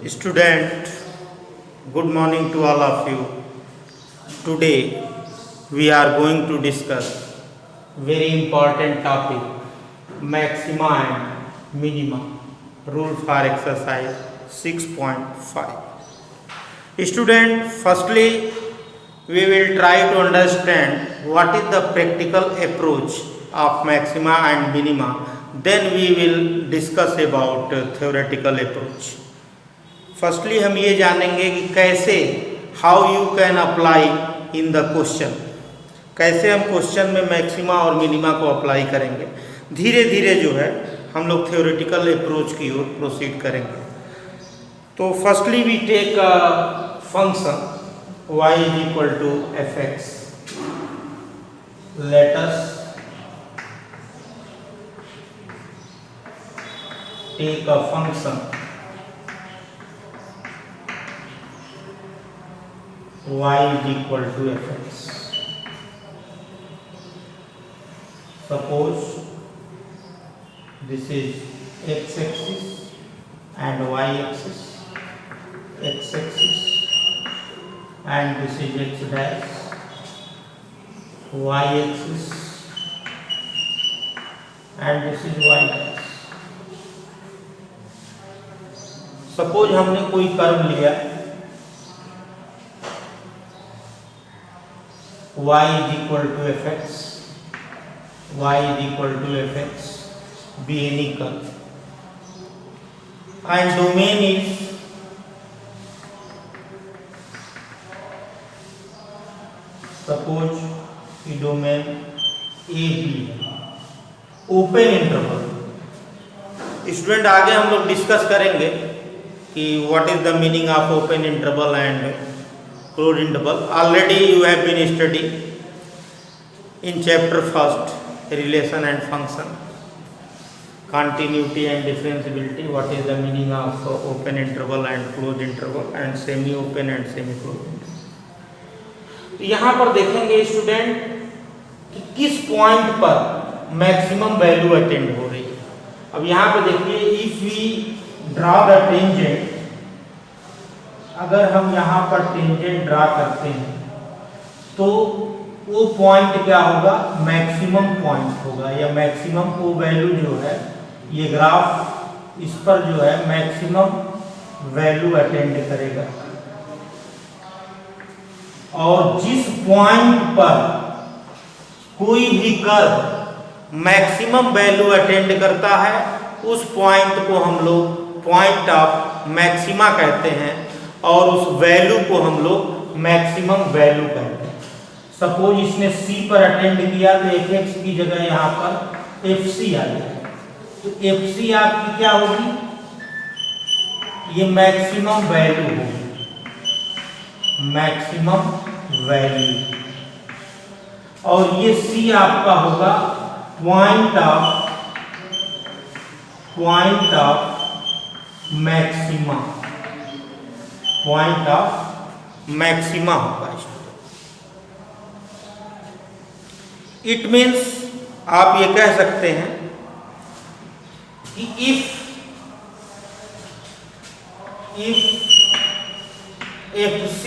Student, good morning to all of you. Today we are going to discuss very important topic, maxima and minima, rule for exercise 6.5. Student, firstly we will try to understand what is the practical approach of maxima and minima. Then we will discuss about theoretical approach. Firstly हम ये जानेंगे कि कैसे how you can apply in the question, कैसे हम question में maxima और minima को अप्लाई करेंगे। धीरे धीरे जो है हम लोग थ्योरेटिकल अप्रोच की ओर प्रोसीड करेंगे। तो firstly we take a function y is equal to f x. Let us take a function y is equal to fx. Suppose this is x-axis and y-axis, x-axis and this is x dash, y-axis and this is y dash. Suppose हमने कोई curve लिया y is equal to fx, y is equal to fx, be any curve, and domain is suppose the domain AB, open interval. Student आगे हम लोग discuss करेंगे कि what is the meaning of open interval and closed interval. Already you have been studying in chapter first, relation and function, continuity and differentiability, what is the meaning of open interval and closed interval, and semi open and semi closed interval. यहाँ पर देखेंगे student कि किस point पर maximum value attend हो रही है। अब यहाँ पर देखिए, if we draw the tangent, अगर हम यहाँ पर टेंजेंट ड्रा करते हैं तो वो पॉइंट क्या होगा, मैक्सिमम पॉइंट होगा, या मैक्सिमम वो वैल्यू जो है, ये ग्राफ इस पर जो है मैक्सिमम वैल्यू अटेंड करेगा। और जिस पॉइंट पर कोई भी कर्व मैक्सिमम वैल्यू अटेंड करता है उस पॉइंट को हम लोग पॉइंट ऑफ मैक्सिमा कहते हैं, और उस वैल्यू को हम लोग मैक्सिमम वैल्यू कहते हैं। सपोज इसने C पर अटेंड किया तो fx की जगह यहाँ पर fc आ गया, तो fc आपकी क्या होगी, ये मैक्सिमम वैल्यू होगी, मैक्सिमम वैल्यू। और ये C आपका होगा point of maxima, point of maxima होगा। इट मीन्स आप ये कह सकते हैं कि if fc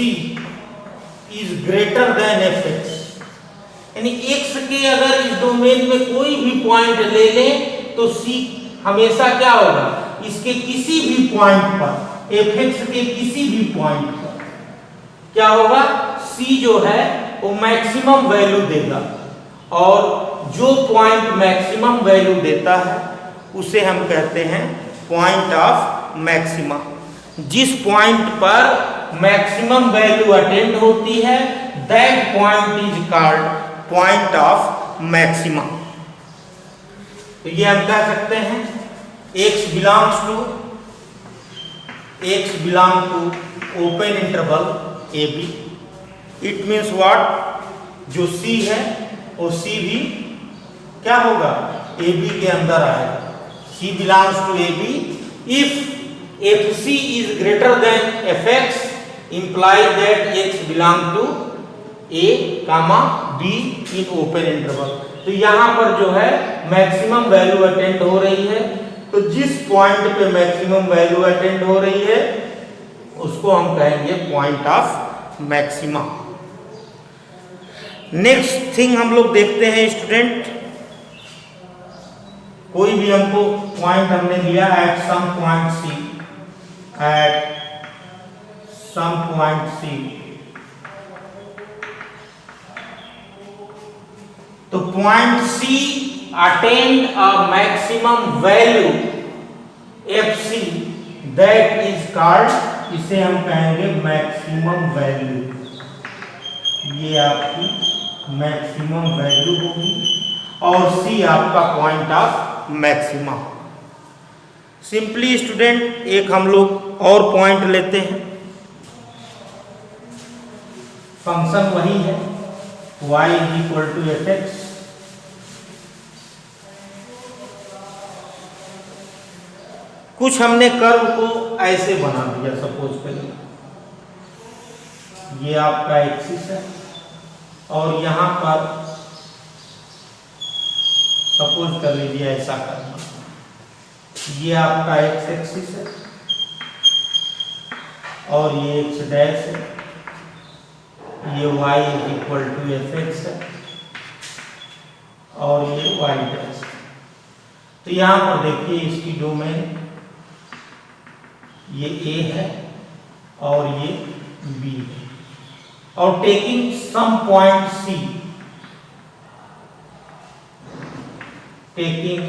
is greater than fx, यानी x के अगर इस डोमेन में कोई भी पॉइंट ले लें तो c हमेशा क्या होगा, इसके किसी भी पॉइंट पर, fx के किसी भी पॉइंट पर क्या होगा, c जो है वो मैक्सिमम वैल्यू देगा। और जो पॉइंट मैक्सिमम वैल्यू देता है उसे हम कहते हैं पॉइंट ऑफ मैक्सिमा। जिस पॉइंट पर मैक्सिमम वैल्यू अटेंड होती है that point is called point of maxima. तो ये हम कह सकते हैं x belong to open interval AB. It means what, जो C है वो C भी क्या होगा, AB के अंदर आएगा। C belongs to AB. If FC is greater than fx, implies that x belong to A, B in open interval. तो यहाँ पर जो है मैक्सिमम वैल्यू अटेंड हो रही है, तो जिस पॉइंट पे मैक्सिमम वैल्यू अटेंड हो रही है उसको हम कहेंगे point of maxima. Next thing हम लोग देखते हैं स्टूडेंट, कोई भी हमको पॉइंट हमने लिया at some point C, at some point C, तो point C attend a maximum value FC, that is called, इसे हम कहेंगे मैक्सिमम वैल्यू। ये आपकी मैक्सिमम वैल्यू होगी और C आपका point of maxima. Simply student एक हम लोग और पॉइंट लेते हैं, फंक्शन वही है y = fx, कुछ हमने कर्व को ऐसे बना दिया, सपोज करिए ये आपका एक्सिस है और यहां पर सपोज कर लीजिए ऐसा करना, ये आपका एक्स एक्सिस है और ये एक्स डैश है, ये y = fx है और ये y डैश। तो यहां पर देखिए इसकी डोमेन ये A है और ये B है, और taking some point C, taking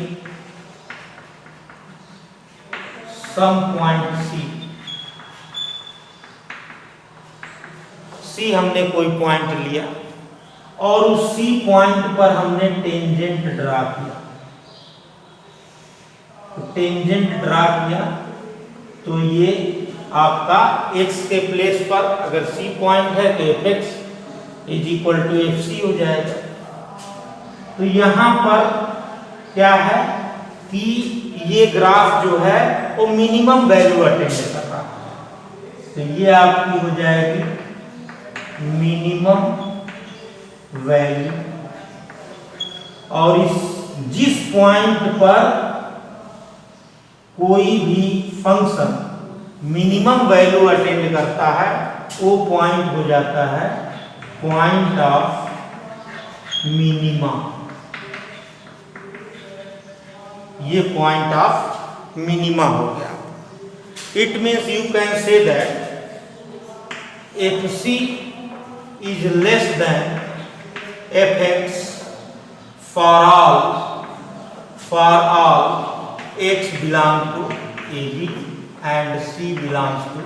some point C हमने कोई पॉइंट लिया और उस C पॉइंट पर हमने टेंजेंट ड्रा किया, तो टेंजेंट ड्रा किया तो ये आपका x के प्लेस पर अगर C पॉइंट है तो fx = fc हो जाएगा। तो यहां पर क्या है कि ये ग्राफ जो है वो मिनिमम वैल्यू अटेंड कर रहा है, तो ये आपकी हो जाएगी मिनिमम वैल्यू, और जिस पॉइंट पर कोई भी फंक्शन मिनिमम वैल्यू अटेंड करता है वो पॉइंट हो जाता है पॉइंट ऑफ मिनिमा। ये पॉइंट ऑफ मिनिमा हो गया। It means you can say that FC is less than fx for all x belong to AB and C belongs to।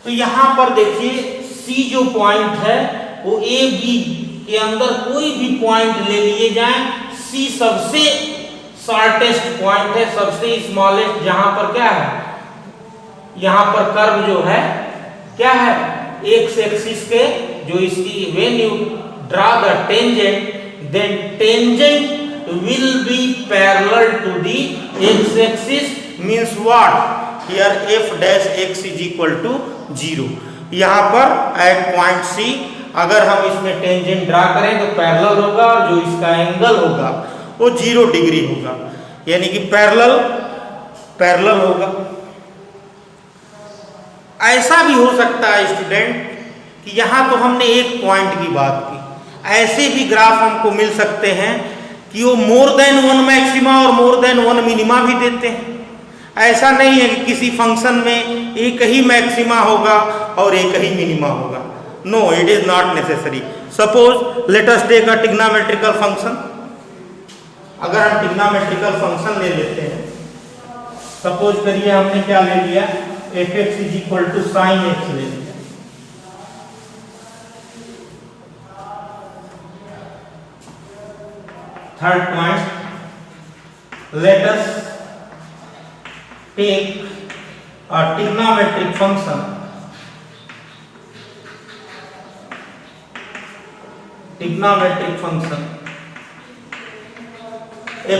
तो यहां पर देखिए C जो पॉइंट है वो AB के अंदर कोई भी पॉइंट ले लिए जाए, C सबसे शॉर्टेस्ट पॉइंट है, सबसे स्मॉलेस्ट, जहां पर क्या है, यहां पर कर्व जो है क्या है x एक्सिस के, जो इसकी when you draw the tangent then tangent will be parallel to the x axis, means what here f dash x is equal to 0। यहाँ पर at point C अगर हम इसमें टेंजेंट ड्रा करें तो पैरेलल होगा और जो इसका एंगल होगा वो 0 डिग्री होगा, यानी कि पैरेलल होगा। ऐसा भी हो सकता है स्टूडेंट कि यहाँ तो हमने एक पॉइंट की बात की, ऐसे भी ग्राफ हमको मिल सकते हैं कि वो मोर देन वन मैक्सिमा और मोर देन वन मिनिमा भी देते हैं। ऐसा नहीं है कि किसी फंक्शन में एक ही मैक्सिमा होगा और एक ही मिनिमा होगा, no it is not necessary. Suppose let us take a trigonometrical function, अगर हम ट्रिग्नोमेट्रिकल फंक्शन ले लेते हैं, सपोज करिए हमने क्या ले लिया fx = sin x ले लिया, third point let us take a trigonometric function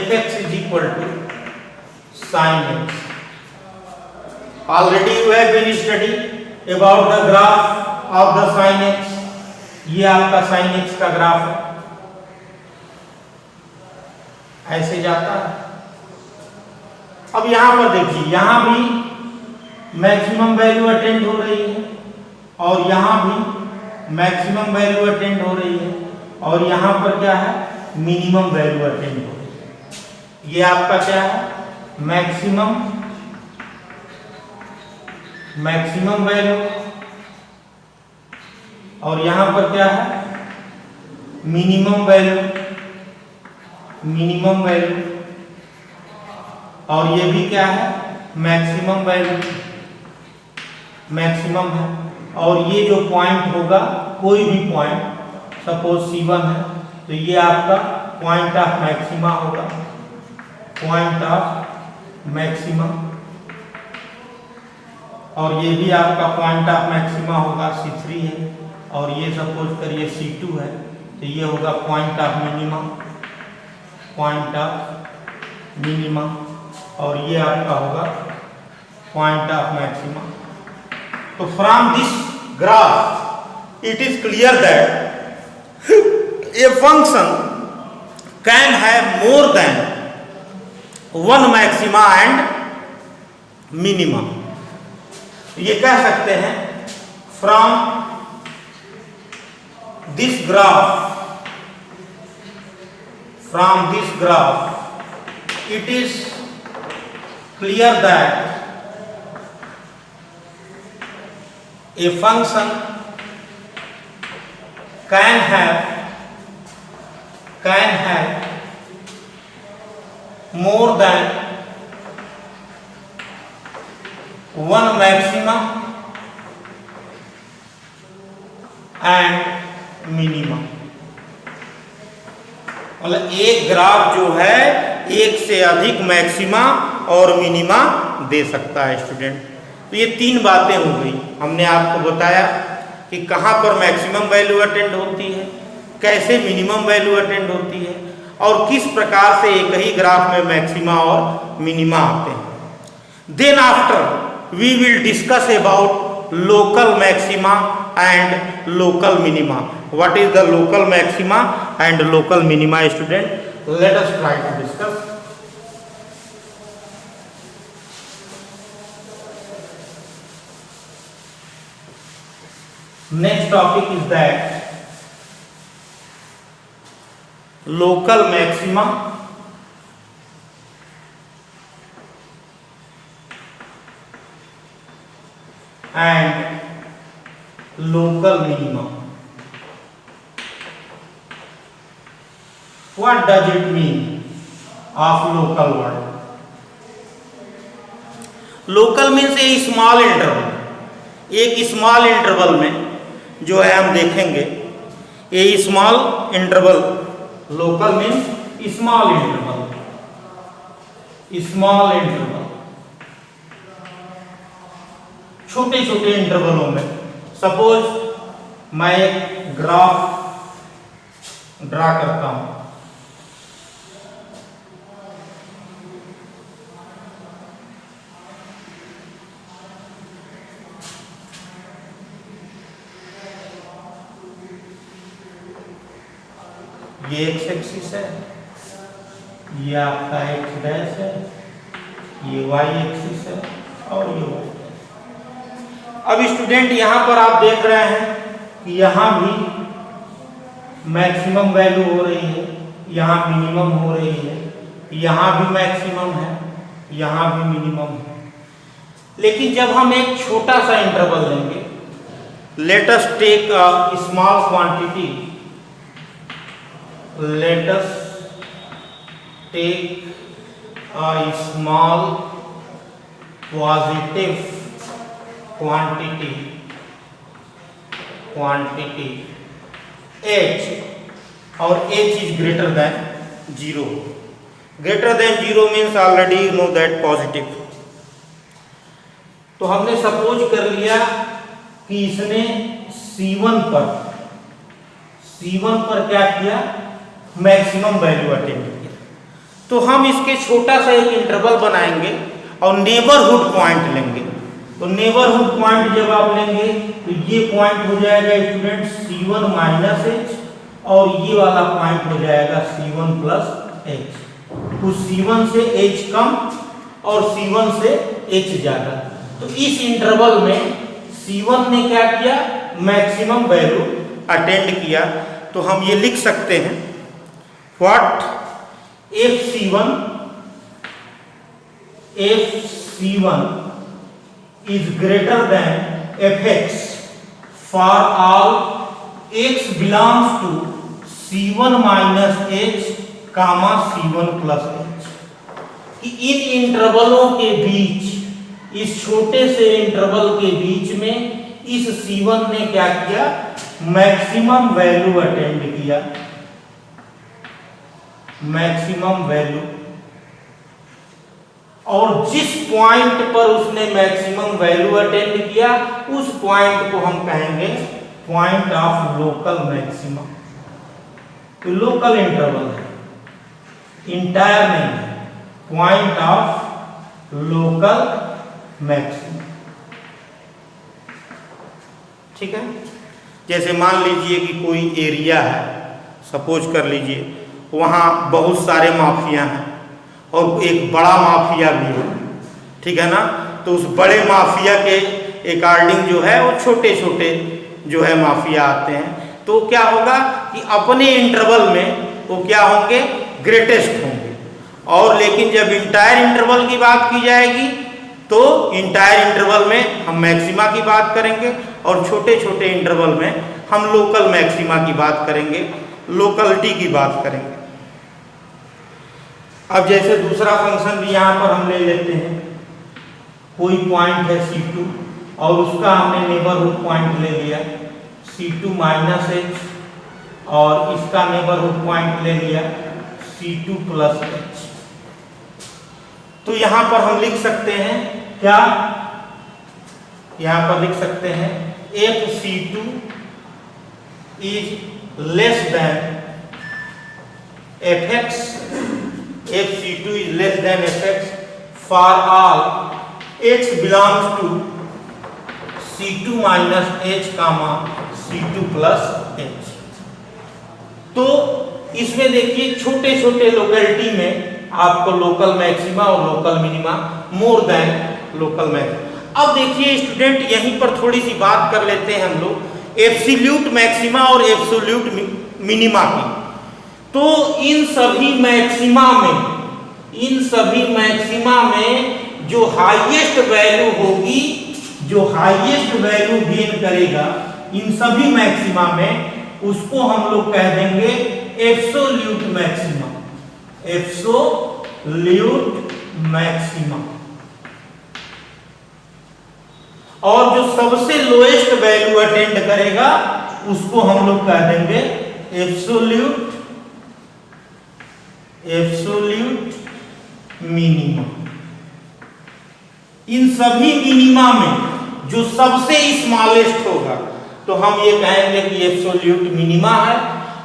fx = sin x। already you have been studying about the graph of the sin x, ये आपका sin x का ग्राफ है, ऐसे जाता है। अब यहां पर देखिए, यहां भी मैक्सिमम वैल्यू अटेंड हो रही है और यहाँ भी मैक्सिमम वैल्यू अटेंड हो रही है और यहाँ पर क्या है, मिनिमम वैल्यू अटेंड हो रही है। ये आपका क्या है, मैक्सिमम वैल्यू और यहाँ पर क्या है, मिनिमम वैल्यू और ये भी क्या है, मैक्सिमम वैल्यू, मैक्सिमम है। और ये जो पॉइंट होगा, कोई भी पॉइंट, सपोज C1 है तो ये आपका पॉइंट ऑफ मैक्सिमा होगा, पॉइंट ऑफ मैक्सिमम। और ये भी आपका पॉइंट ऑफ मैक्सिमा होगा, C3 है। और ये सपोज करिए C2 है तो ये होगा point of minimum, point of minimum. और ये आपका होगा पॉइंट ऑफ मैक्सिमा। तो from this graph it is clear that a function can have more than one maxima and minimum. ये कह सकते हैं from this graph it is clear that a function can have more than one maximum and minimum। मतलब एक graph जो है एक से अधिक मैक्सिमा और मिनिमा दे सकता है स्टूडेंट। तो ये तीन बातें हो गई, हमने आपको बताया कि कहाँ पर मैक्सिमम वैल्यू अटेंड होती है, कैसे मिनिमम वैल्यू अटेंड होती है और किस प्रकार से एक ही ग्राफ में मैक्सिमा और मिनिमा आते हैं। Then after we will discuss about local maxima and local minima. What is the local maxima and local minima student? Let us try to discuss. Next topic is that local maxima and local minima. What does it mean of local word? Local means a small interval। एक small interval में जो है हम देखेंगे a small interval. Local means small interval, छोटे छोटे इंटरवलों में। Suppose मैं एक ग्राफ ड्रा करता हूं, ये एक्स एक्सिस है, ये आपका एक्स डैश है, ये वाई एक्सिस है और ये वाई। अब स्टूडेंट यहाँ पर आप देख रहे हैं कि यहाँ भी मैक्सिमम वैल्यू हो रही है, यहाँ मिनिमम हो रही है, यहाँ भी मैक्सिमम है, यहाँ भी मिनिमम है। लेकिन जब हम एक छोटा सा इंटरवल लेंगे, let us take a small quantity, let us take a small positive quantity h और h is greater than 0। greater than 0 means already you know that positive। तो हमने सपोज कर लिया कि इसने C1 पर क्या किया, मैक्सिमम वैल्यू अटेंड किया। तो हम इसके छोटा सा एक इंटरवल बनाएंगे और नेबरहुड पॉइंट लेंगे। तो नेबरहुड पॉइंट जब आप लेंगे तो ये पॉइंट हो जाएगा स्टूडेंट C1 माइनस h और ये वाला पॉइंट हो जाएगा C1 प्लस h। तो C1 से h कम और C1 से h ज्यादा। तो इस इंटरवल में C1 ने क्या किया, मैक्सिमम वैल्यू अटेंड किया। तो हम ये लिख सकते हैं what F C1 is greater than Fx for all x belongs to C1 minus h, C1 plus h। कि इन इंटरवलों के बीच, इस छोटे से इंटरवल के बीच में इस C1 ने क्या किया, मैक्सिमम वैल्यू अटेंड किया, मैक्सिमम वैल्यू। और जिस पॉइंट पर उसने मैक्सिमम वैल्यू अटेंड किया उस पॉइंट को हम कहेंगे पॉइंट ऑफ लोकल मैक्सिमम। तो लोकल इंटरवल है, इंटायर नहीं है, पॉइंट ऑफ लोकल मैक्सिमम। ठीक है। जैसे मान लीजिए कि कोई एरिया है, सपोज कर लीजिए वहाँ बहुत सारे माफिया हैं और एक बड़ा माफिया भी है, ठीक है ना। तो उस बड़े माफिया के अकॉर्डिंग जो है वो छोटे छोटे जो है माफिया आते हैं। तो क्या होगा कि अपने इंटरवल में वो क्या होंगे, ग्रेटेस्ट होंगे। और लेकिन जब इंटायर इंटरवल की बात की जाएगी तो इंटायर इंटरवल में हम मैक्सिमा की बात करेंगे और छोटे छोटे इंटरवल में हम लोकल मैक्सिमा की बात करेंगे, लोकलिटी की बात करेंगे। अब जैसे दूसरा फंक्शन भी यहाँ पर हम ले लेते हैं, कोई पॉइंट है C2 और उसका हमने नेबरहुड पॉइंट ले लिया C2 माइनस h और इसका नेबरहुड पॉइंट ले लिया C2 प्लस h। तो यहाँ पर हम लिख सकते हैं क्या, यहाँ पर लिख सकते हैं FC2 is less than Fx, FC2 is less than Fx for all x belongs to C2 minus h, C2 plus h। तो इसमें देखिए छोटे छोटे लोकेलिटी में आपको लोकल मैक्सिमा और local minima more than local maxima. अब देखिए स्टूडेंट यहीं पर थोड़ी सी बात कर लेते हैं हम लोग एब्सोल्यूट मैक्सिमा और एब्सोल्यूट मिनिमा की। तो इन सभी मैक्सिमा में जो हाईएस्ट वैल्यू होगी, जो हाईएस्ट वैल्यू गेन करेगा इन सभी मैक्सिमा में, उसको हम लोग कह देंगे एब्सोल्यूट मैक्सिमा, एब्सोल्यूट मैक्सिमा। और जो सबसे लोएस्ट वैल्यू अटेंड करेगा उसको हम लोग कह देंगे एब्सोल्यूट मिनिमा। इन सभी मिनिमा में जो सबसे स्मॉलेस्ट होगा तो हम ये कहेंगे कि एब्सोल्यूट मिनिमा है,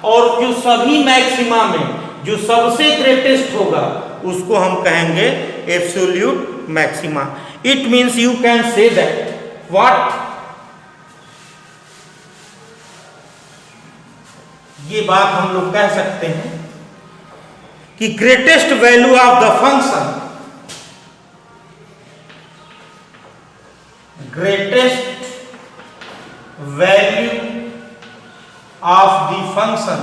और जो सभी मैक्सिमा में जो सबसे ग्रेटेस्ट होगा उसको हम कहेंगे absolute maxima. It means you can say that what, ये बात हम लोग कह सकते हैं कि greatest value of the function, greatest value of the function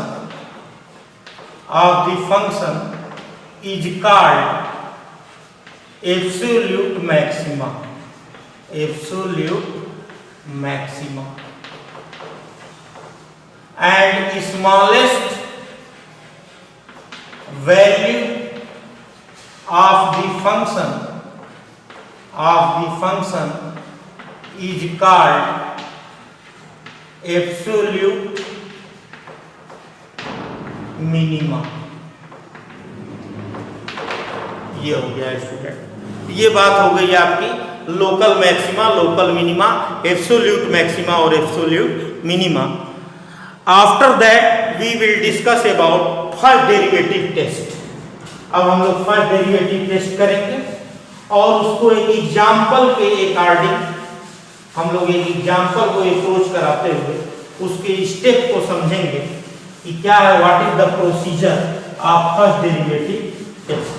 is called absolute maxima, and smallest value of the function is called absolute minima। ये हो गया स्टूडेंट, ये बात हो गई आपकी local maxima, local minima, absolute maxima और absolute minima. After that we will discuss about first derivative test. अब हम लोग फर्स्ट डेरिवेटिव टेस्ट करेंगे और उसको एक एग्जाम्पल के अकॉर्डिंग हम लोग एक एग्जाम्पल को अप्रोच कराते हुए उसके स्टेप को समझेंगे कि क्या है, what is the procedure of first derivative test.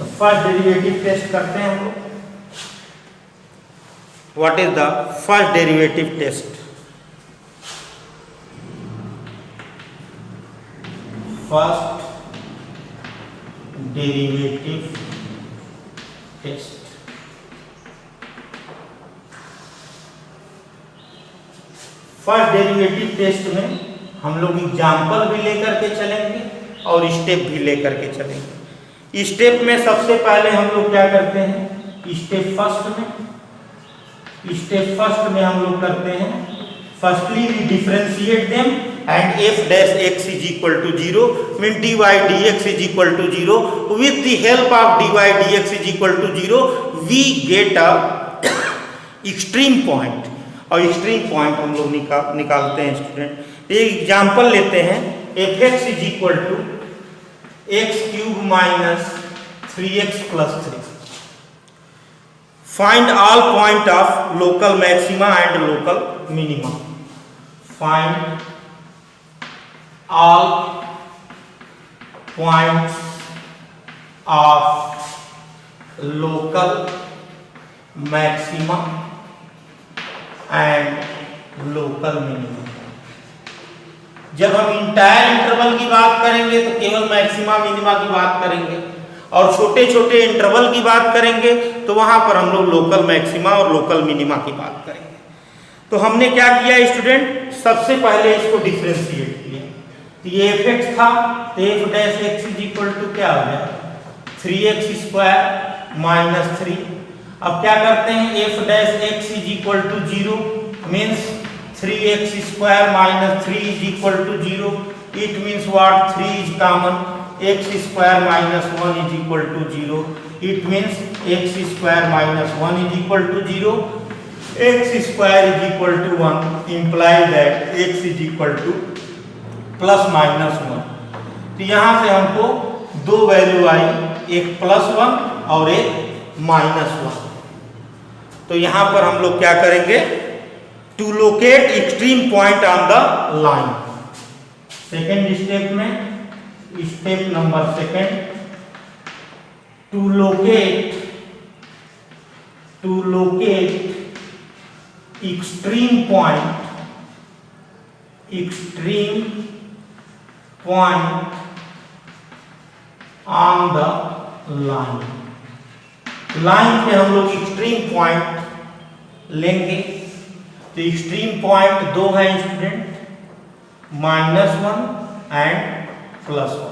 तो फर्स्ट डेरिवेटिव टेस्ट करते हैं हम लोग। What is the first derivative test? First derivative test. First derivative test में हम लोग एग्जाम्पल भी लेकर के चलेंगे और स्टेप भी लेकर के चलेंगे। स्टेप में सबसे पहले हम लोग क्या करते हैं, स्टेप फर्स्ट में हम लोग करते हैं, firstly we differentiate them and f dash x is equal to 0 mean dy dx is equal to 0 with the help of dy dx is equal to 0 we get a extreme point और extreme point हम लोग निकालते हैं student. एक example लेते हैं, fx is equal to x cube minus 3x plus 3। Find all point of local maxima and local minima. Find all points of local maxima and local minima. जब हम entire interval की बात करेंगे तो केवल मैक्सिमा मिनिमा की बात करेंगे, और छोटे छोटे इंटरवल की बात करेंगे तो वहां पर हम लोग लोकल मैक्सिमा और लोकल मिनिमा की बात करेंगे। तो हमने क्या किया स्टूडेंट, सबसे पहले इसको डिफरेंशिएट किया। तो ये fx था तो f dash x is equal to क्या हो गया 3x स्क्वायर माइनस 3। अब क्या करते हैं, f dash x is equal to 0 means 3x square minus 3 is equal to 0। It means what, 3 is common, x square minus 1 is equal to 0। It means x square minus 1 is equal to 0। x square is equal to 1 imply that x is equal to plus minus 1। तो यहाँ से हमको दो value आई, एक plus 1 और एक minus 1। तो यहाँ पर हम लोग क्या करेंगे, to locate extreme point on the line. Second step में, step number second, to locate extreme point on the line. Line पे हम लोग एक्सट्रीम पॉइंट लेंगे। तो एक्सट्रीम पॉइंट दो है स्टूडेंट, -1 एंड +1।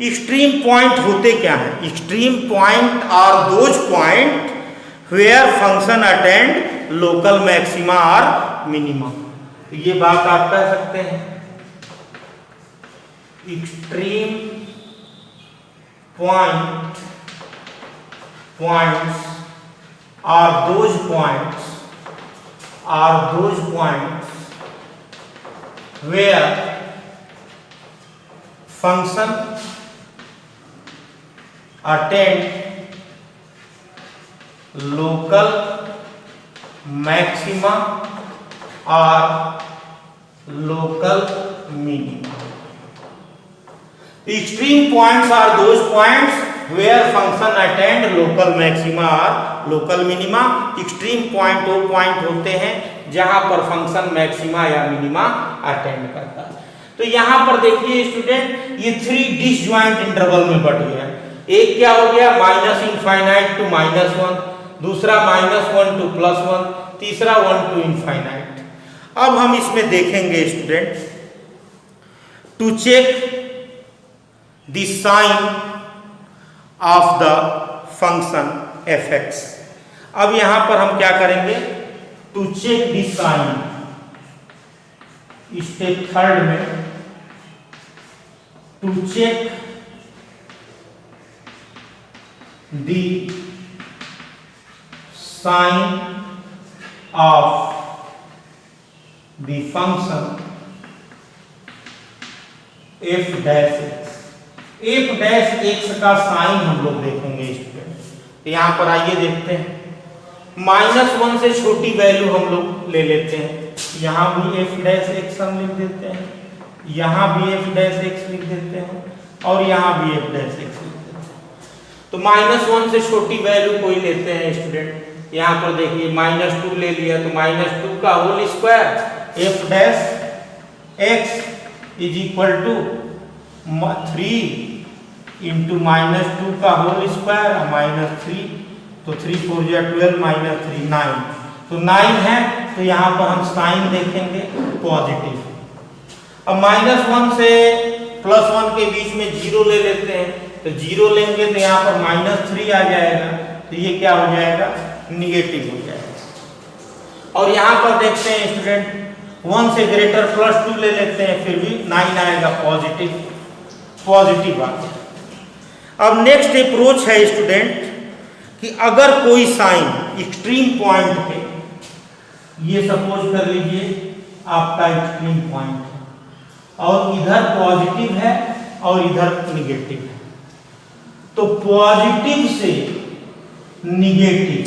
एक्सट्रीम पॉइंट होते क्या है, extreme point are those point where function attend local maxima और मिनिमा। तो ये बात आप कह सकते हैं, extreme points are those points where function attend local maxima or local minima. Extreme points are those points where function attend local maxima or local minima. Extreme point वो point होते हैं जहां पर फंक्शन मैक्सिमा या minima attend करता है। तो यहां पर देखिए स्टूडेंट, ये 3 डिसजॉइंट इंटरवल में बट गया। एक क्या हो गया, -∞ टू -1, दूसरा -1 टू +1, तीसरा 1 टू इनफाइनाइट। अब हम इसमें देखेंगे student, to check the sign of the function fx। अब यहां पर हम क्या करेंगे, to check the sign, step third में, to check the sign of the function f dash x। f dash x का साइन हम लोग देखेंगे स्टूडेंट। यहां पर आइए देखते हैं, -1 से छोटी वैल्यू हम लोग ले लेते हैं। यहां भी f डैश x हम लिख देते हैं, यहां भी f डैश x लिख देते हैं, और यहां भी f डैश x लिख देते हैं। तो -1 से छोटी वैल्यू कोई लेते हैं स्टूडेंट। यहाँ पर देखिए -2 ले लिया तो -2 का whole square f dash x is equal to 3 into -2 का होल स्क्वायर -3, तो 3 4 12 -3 9, तो 9 है, तो यहाँ पर हम साइन देखेंगे पॉजिटिव। अब -1 से +1 के बीच में 0 ले लेते हैं, तो 0 लेंगे तो यहाँ पर -3 आ जाएगा, तो ये क्या हो जाएगा, निगेटिव हो जाएगा। और यहाँ पर देखते हैं स्टूडेंट 1 से ग्रेटर +2 ले लेते हैं, फिर भी 9 आएगा, पॉजिटिव आ गया। अब नेक्स्ट अप्रोच है स्टूडेंट कि अगर कोई साइन एक्सट्रीम पॉइंट पे, ये सपोज कर लीजिए आपका एक्सट्रीम पॉइंट है और इधर पॉजिटिव है और इधर निगेटिव है, तो पॉजिटिव से निगेटिव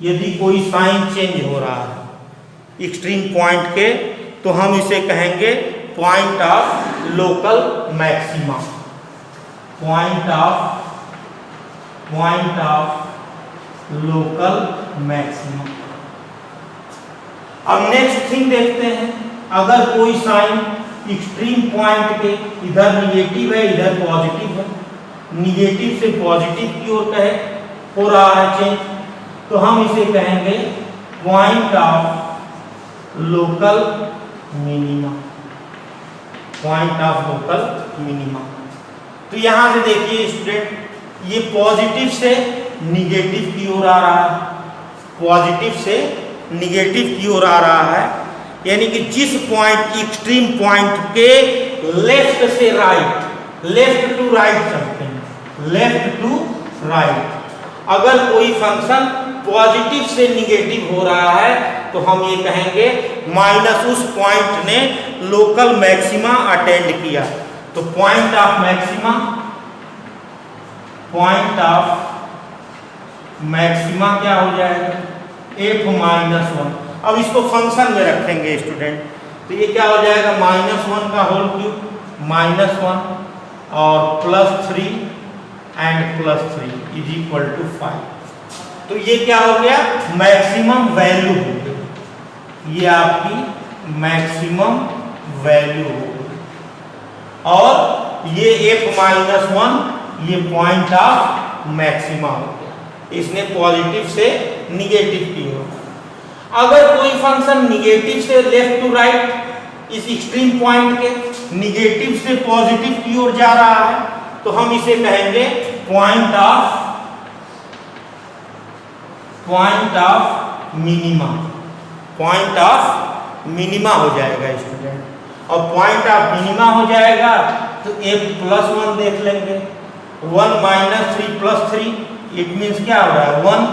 यदि कोई साइन चेंज हो रहा है एक्सट्रीम पॉइंट के, तो हम इसे कहेंगे point of local maxima, point of local maxima. अब नेक्स्ट थिंग देखते हैं, अगर कोई साइन एक्सट्रीम पॉइंट के इधर निगेटिव है इधर पॉजिटिव है, निगेटिव से पॉजिटिव की ओर कहे हो रहा है चेंज, तो हम इसे कहेंगे point of local minima, point of local minima. तो यहां से देखिए स्टूडेंट, ये पॉजिटिव से निगेटिव की ओर आ रहा है, पॉजिटिव से निगेटिव की ओर आ रहा है, यानी कि जिस पॉइंट एक्सट्रीम पॉइंट के लेफ्ट से राइट, लेफ्ट टू राइट चलते हैं, लेफ्ट टू राइट, अगर कोई फंक्शन पॉजिटिव से निगेटिव हो रहा है तो हम ये कहेंगे माइनस उस पॉइंट ने लोकल मैक्सिमा अटेंड किया। तो point of maxima, point of maxima क्या हो जाएगा, f-1। अब इसको फंक्शन में रखेंगे स्टूडेंट, तो ये क्या हो जाएगा, -1 का होल क्यूब -1 और +3 एंड +3 इज इक्वल टू 5। तो ये क्या हो गया, मैक्सिमम वैल्यू हो गई, ये आपकी मैक्सिमम वैल्यू हो गई। और ये f-1 ये पॉइंट ऑफ मैक्सिमा हो गया, इसने पॉजिटिव से निगेटिव की ओर। अगर कोई फंक्शन निगेटिव से लेफ्ट टू राइट इस एक्सट्रीम पॉइंट के निगेटिव से पॉजिटिव की ओर जा रहा है, तो हम इसे कहेंगे point of minima, point of minima हो जाएगा स्टूडेंट। और पॉइंट ऑफ मिनिमा हो जाएगा तो f+1 देख लेंगे, 1 - 3 +3 इट मीन्स क्या हो रहा है, 1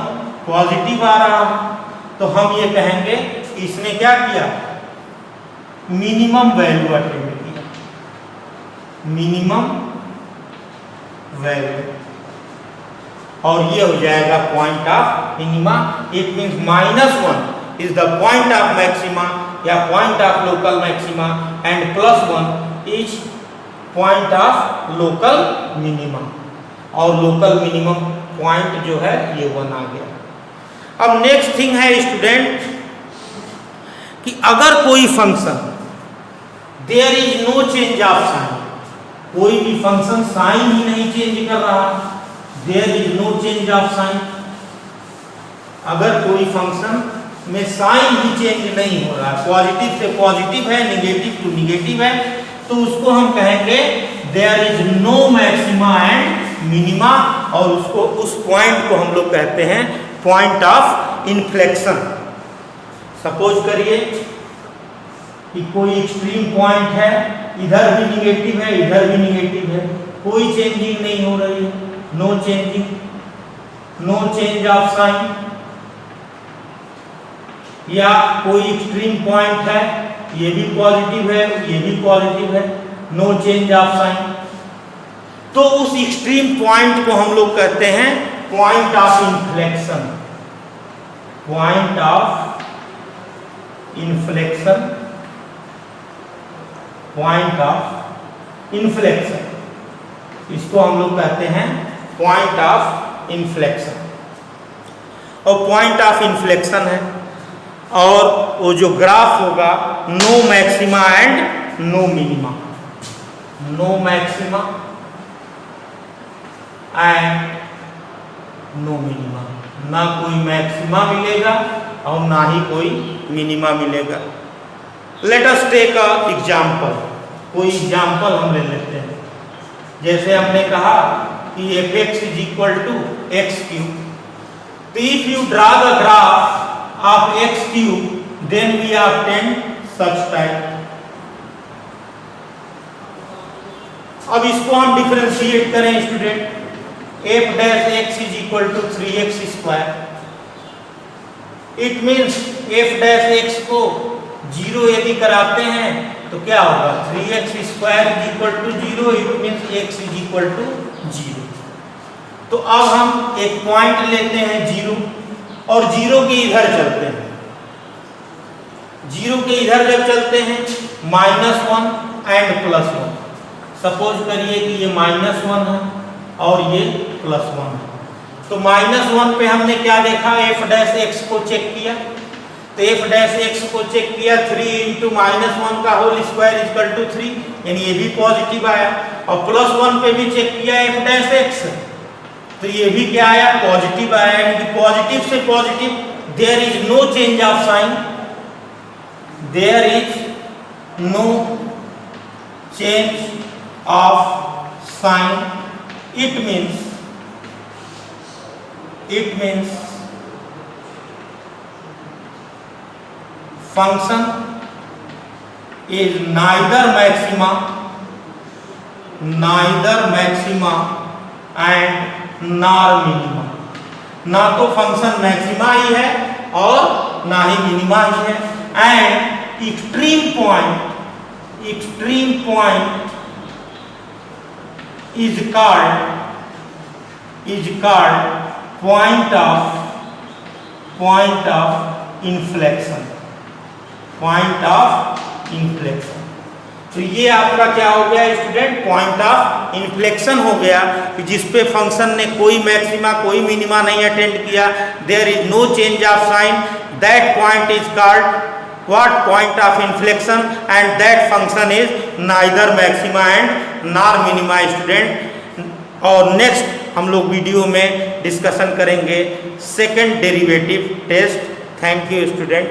पॉजिटिव आ रहा है, तो हम ये कहेंगे इसने क्या किया, मिनिमम वैल्यू अटेंड किया, मिनिमम वैल्यू। और ये हो जाएगा point of minima, it means -1 is the point of maxima या point of local maxima and +1 is point of local minima. और लोकल मिनिमम पॉइंट जो है ये 1 आ गया। अब नेक्स्ट थिंग है स्टूडेंट कि अगर कोई function there is no change of sign, कोई भी फंक्शन साइन ही नहीं चेंज कर रहा, there is no change of sign, अगर कोई फंक्शन में साइन ही चेंज नहीं हो रहा, पॉजिटिव से पॉजिटिव है, निगेटिव टू निगेटिव है, तो उसको हम कहेंगे there is no maxima and minima, और उसको उस पॉइंट को हम लोग कहते हैं पॉइंट ऑफ इन्फ्लेक्शन। सपोज करिए कि कोई एक्सट्रीम पॉइंट है, इधर भी निगेटिव है इधर भी निगेटिव है, कोई चेंजिंग नहीं हो रही है, no changing, no change of sign. या कोई एक्सट्रीम पॉइंट है, ये भी पॉजिटिव है ये भी पॉजिटिव है, नो चेंज ऑफ साइन, तो उस एक्सट्रीम पॉइंट को हम लोग कहते हैं point of inflection, point of inflection, point of inflection, इसको हम लोग कहते हैं पॉइंट ऑफ इन्फ्लेक्शन, और पॉइंट ऑफ इन्फ्लेक्शन है, और वो जो ग्राफ होगा no maxima and no minima, no maxima and no minima, ना कोई मैक्सिमा मिलेगा और ना ही कोई मिनिमा मिलेगा। Let us take a example, कोई एग्जाम्पल हम ले लेते हैं। जैसे हमने कहा कि fx is equal to x cube, तो if you draw the graph of x cube then we obtain such type. अब इसको हम डिफरेंशिएट करें student, f dash x is equal to 3x square, it means f dash x को zero यदि कराते हैं तो क्या होगा, 3x square is equal to 0, it means x is equal to 0। तो अब हम एक पॉइंट लेते हैं 0, और 0 के इधर चलते हैं, 0 के इधर जब चलते हैं -1 एंड +1, सपोज करिए कि ये -1 है और ये +1 है, तो -1 पे हमने क्या देखा, f डैश x को चेक किया, तो f डैश x को चेक किया 3 इंटू -1 का होल स्क्वायर इक्वल टू 3, यानी ये भी पॉजिटिव आया, और +1 पे भी चेक किया f डैश x, तो ये भी क्या आया, पॉजिटिव आया, यानी कि पॉजिटिव से positive, there is no change of sign, there is no change of sign, it means function is neither maxima and nor minima, ना तो फंक्शन मैक्सिमा ही है और ना ही मिनिमा ही है, and extreme point is called point of inflection, point of inflection. तो ये आपका क्या हो गया स्टूडेंट, पॉइंट ऑफ इन्फ्लेक्शन हो गया, कि जिस पे फंक्शन ने कोई मैक्सिमा कोई मिनिमा नहीं अटेंड किया, there is no change of sign, that point is called what, point of inflection, and that function is neither maxima and nor minima student. और नेक्स्ट हम लोग वीडियो में डिस्कशन करेंगे second derivative test. Thank you student.